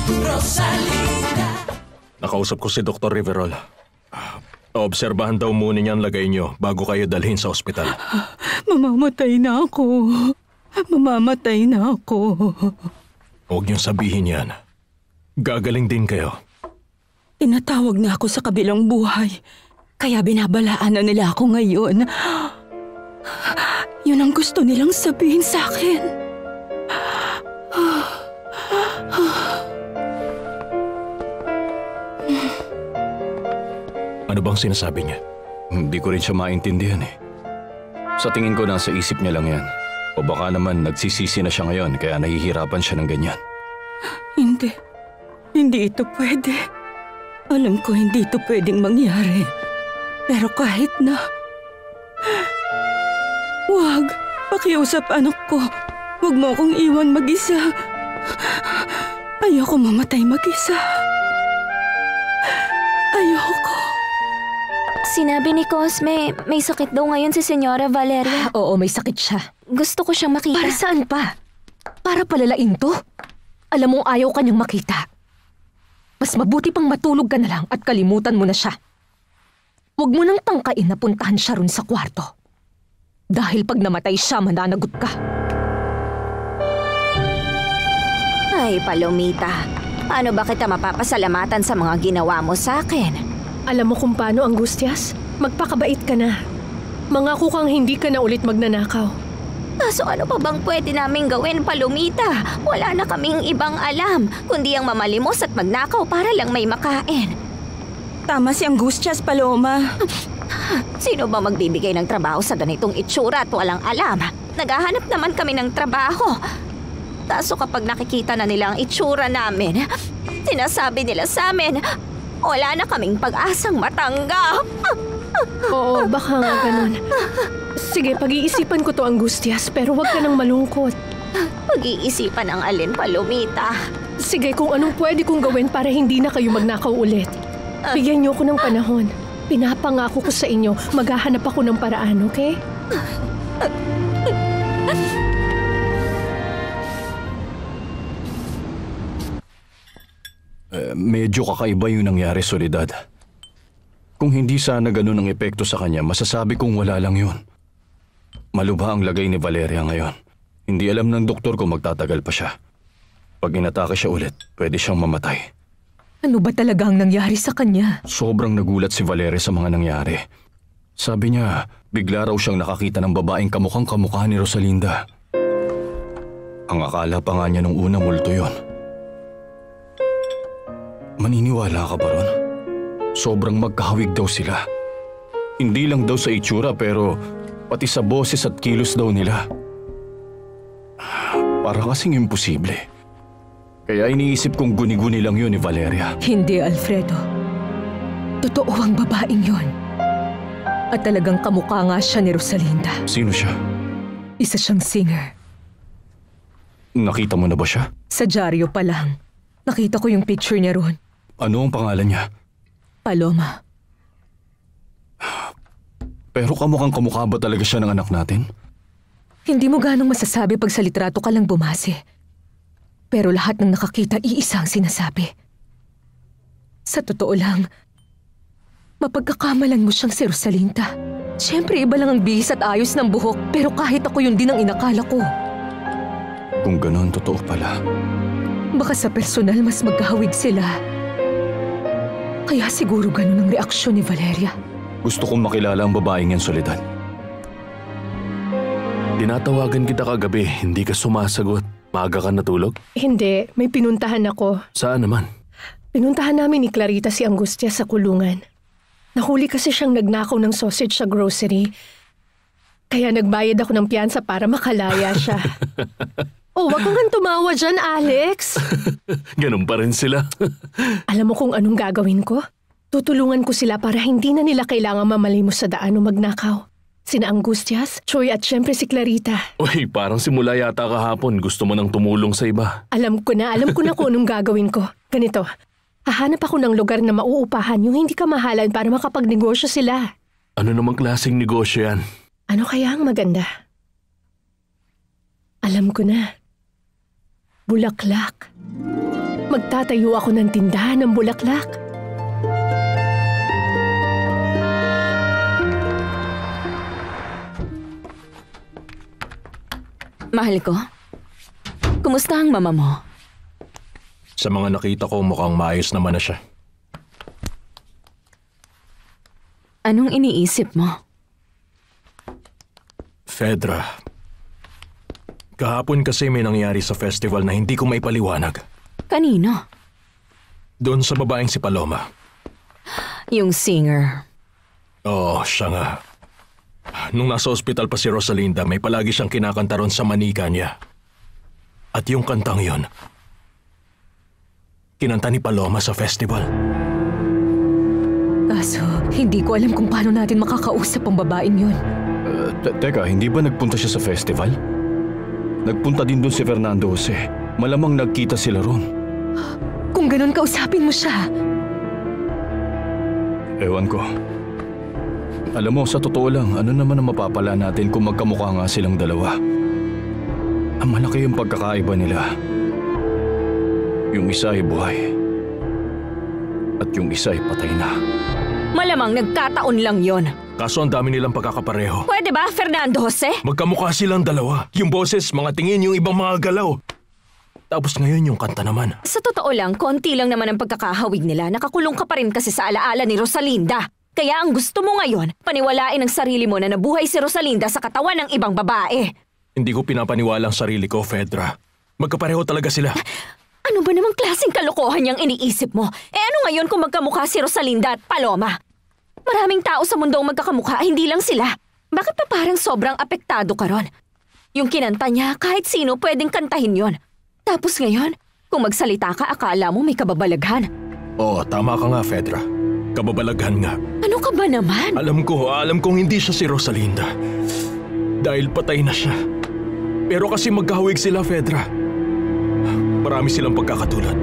Rosalinda. Nakausap ko si Dr. Riverol. Obserbahan daw muna niya ang lagay niyo bago kayo dalhin sa ospital. Mamamatay na ako. Mamamatay na ako. Huwag niyong sabihin yan. Gagaling din kayo. Tinatawag na ako sa kabilang buhay. Kaya binabalaan na nila ako ngayon. Yun ang gusto nilang sabihin sa akin. Ano bang sinasabi niya? Hindi ko rin siya maintindihan eh. Sa tingin ko nasa isip niya lang yan. O baka naman nagsisisi na siya ngayon kaya nahihirapan siya ng ganyan. Hindi. Hindi ito pwede. Alam ko hindi ito pwedeng mangyari. Pero kahit na... Huwag. Pakiusap anak ko. Huwag mo akong iwan mag-isa. Ayoko mamatay mag-isa. Ayoko. Sinabi ni Cosme, may sakit daw ngayon si Senyora Valeria. Oo, may sakit siya. Gusto ko siyang makita. Para saan pa? Para palalain to? Alam mong ayaw kanyang makita. Mas mabuti pang matulog ka na lang at kalimutan mo na siya. Huwag mo nang tangkain na puntahan siya ron sa kwarto. Dahil pag namatay siya, mananagot ka. Ay, Palomita. Paano ba kita mapapasalamatan sa mga ginawa mo sa akin? Alam mo kung paano, Angustias? Magpakabait ka na. Mangako kang hindi ka na ulit magnanakaw. Kaso ano pa bang pwede naming gawin, Palomita? Wala na kaming ibang alam, kundi ang mamalimos at magnakaw para lang may makain. Tama si Angustias, Paloma. Sino ba magbibigay ng trabaho sa ganitong itsura at walang alam? Naghahanap naman kami ng trabaho. Kaso kapag nakikita na nila ang itsura namin, sinasabi nila sa amin, wala na kaming pag-asang matanggap. Oo, baka nga ganun. Sige, pag-iisipan ko to, Angustias, pero huwag ka nang malungkot. Pag-iisipan ang alin, Palomita? Sige, kung anong pwede kong gawin para hindi na kayo magnakaw ulit. Bigyan niyo ko ng panahon. Pinapangako ko sa inyo, maghahanap ako ng paraan, okay? Medyo kakaiba yung nangyari, Soledad. Kung hindi sana ganun ang epekto sa kanya, masasabi kong wala lang yun. Malubha ang lagay ni Valeria ngayon. Hindi alam ng doktor kung magtatagal pa siya. Pag inatake siya ulit, pwede siyang mamatay. Ano ba talaga ang nangyari sa kanya? Sobrang nagulat si Valeria sa mga nangyari. Sabi niya, bigla raw siyang nakakita ng babaeng kamukhang kamukha ni Rosalinda. Ang akala pa nga niya nung una multo yun. Maniniwala ka ba ron? Sobrang magkahawig daw sila. Hindi lang daw sa itsura pero pati sa boses at kilos daw nila. Para kasing imposible. Kaya iniisip kong guni-guni lang yun ni Valeria. Hindi, Alfredo. Totoo ang babaeng yun. At talagang kamukha nga siya ni Rosalinda. Sino siya? Isa siyang singer. Nakita mo na ba siya? Sa dyaryo pa lang. Nakita ko yung picture niya roon. Ano ang pangalan niya? Paloma. Pero kamukha ba talaga siya ng anak natin? Hindi mo ganong masasabi pag sa litrato ka lang bumase. Pero lahat ng nakakita, iisa ang sinasabi. Sa totoo lang, mapagkakamalan mo siyang si Rosalinda. Siyempre, iba lang ang bihis at ayos ng buhok, pero kahit ako yun din ang inakala ko. Kung gano'n, totoo pala. Baka sa personal mas magkahawig sila. Kaya siguro ganun ang reaksyon ni Valeria. Gusto kong makilala ang babaeng yan, Soledad. Tinatawagan kita kagabi, hindi ka sumasagot. Maaga ka natulog? Hindi, may pinuntahan ako. Saan naman? Pinuntahan namin ni Clarita si Angustias sa kulungan. Nahuli kasi siyang nagnakaw ng sausage sa grocery. Kaya nagbayad ako ng piyansa para makalaya siya. Oh, wag kang tumawa dyan, Alex. Ganun pa rin sila. Alam mo kung anong gagawin ko? Tutulungan ko sila para hindi na nila kailangan mamalimos sa daan o magnakaw. Sina Angustias, Troy at syempre si Clarita. Uy, parang simula yata kahapon. Gusto mo nang tumulong sa iba. Alam ko na kung anong gagawin ko. Ganito, hahanap ako ng lugar na mauupahan yung hindi kamahalan para makapagnegosyo sila. Ano namang klaseng negosyo yan? Ano kaya ang maganda? Alam ko na. Bulaklak. Magtatayo ako ng tindahan ng bulaklak. Mahal ko, kumusta ang mama mo? Sa mga nakita ko, mukhang maayos naman na siya. Anong iniisip mo? Fedra, kahapon kasi may nangyari sa festival na hindi ko maipaliwanag. Kanino? Doon sa babaeng si Paloma. Yung singer. Oo, siya nga. Nung nasa ospital pa si Rosalinda, may palagi siyang kinakanta ron sa manika niya. At yung kantang yon, kinanta ni Paloma sa festival. Kaso, hindi ko alam kung paano natin makakausap ang babaeng yun. Teka, hindi ba nagpunta siya sa festival? Nagpunta din doon si Fernando Jose. Malamang nagkita sila ron. Kung ganun, kausapin mo siya. Ewan ko. Alam mo, sa totoo lang, ano naman ang mapapala natin kung magkamukha nga silang dalawa? Ang malaki yung pagkakaiba nila. Yung isa ay buhay. At yung isa ay patay na. Malamang nagkataon lang yon. Kaso ang dami nilang pagkakapareho. Pwede ba, Fernando Jose? Magkamukha silang dalawa. Yung boses, mga tingin, yung ibang mga galaw. Tapos ngayon yung kanta naman. Sa totoo lang, konti lang naman ang pagkakahawig nila. Nakakulong ka pa rin kasi sa alaala ni Rosalinda. Kaya ang gusto mo ngayon, paniwalain ang sarili mo na nabuhay si Rosalinda sa katawan ng ibang babae. Hindi ko pinapaniwala ang sarili ko, Fedra. Magkapareho talaga sila. Ano ba namang klaseng kalokohan niyang iniisip mo? Ano ngayon kung magkamukha si Rosalinda at Paloma? Maraming tao sa mundo ang magkakamukha, hindi lang sila. Bakit pa parang sobrang apektado ka ron? Yung kinanta niya, kahit sino pwedeng kantahin yon. Tapos ngayon, kung magsalita ka, akala mo may kababalaghan. Oo, tama ka nga, Fedra. Kababalaghan nga. Ano ka ba naman? Alam kong hindi siya si Rosalinda. Dahil patay na siya. Pero kasi magkahawig sila, Fedra. Marami silang pagkakatulad.